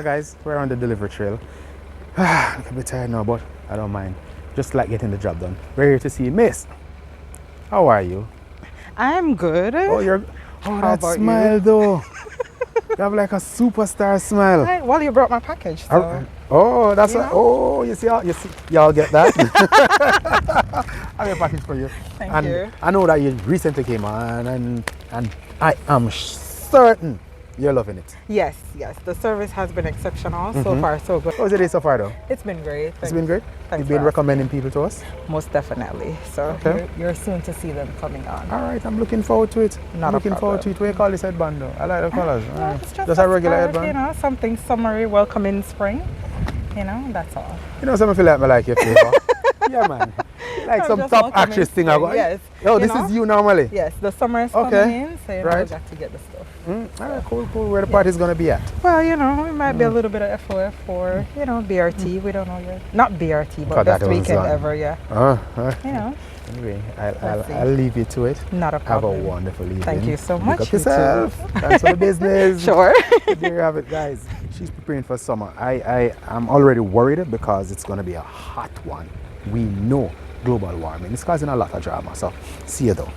Hi guys, we're on the delivery trail. I'm a bit tired now, but I don't mind. Just like getting the job done. We're here to see Miss. How are you? I'm good. Oh, How that about smile you? though. You have like a superstar smile. Right, well, you brought my package, so Oh, that's you what. know. Oh, you see, y'all get that. I have a package for you. Thank you. I know that you recently came on, and I am certain you're loving it. Yes, the service has been exceptional so far, so good. How was it so far though? It's been great. It's been great. Thanks You've been for recommending people to us. asking. Most definitely. So Okay. you're soon to see them coming on. All right, I'm looking forward to it. Not I'm a looking forward to problem. it. What do you call this headband though? I like the colors. Well, it's Just a regular start, headband. you know, something summery, welcoming spring. You know, that's all. You know, something feel like me like your flavor. Yeah, man. Like I'm some just top welcoming actress thing. I spring, go. yes. Yo, You this know? is you normally. Yes, the summer is Okay. coming in, so you know, Right. we got to get the stuff. All right, cool. Where the party's gonna be at? Well, you know, it might be a little bit of FOF or, you know, BRT. We don't know yet. Not BRT, but God, that best was weekend long. ever, yeah. You know, Anyway, Let's see. I'll leave you to it. not a Have a problem. wonderful evening. Thank you so Pick much. up You too. yourself. Thanks for the business. Sure. There you have it, guys. She's preparing for summer. I am already worried because it's going to be a hot one. We know global warming is causing a lot of drama. So, see you though.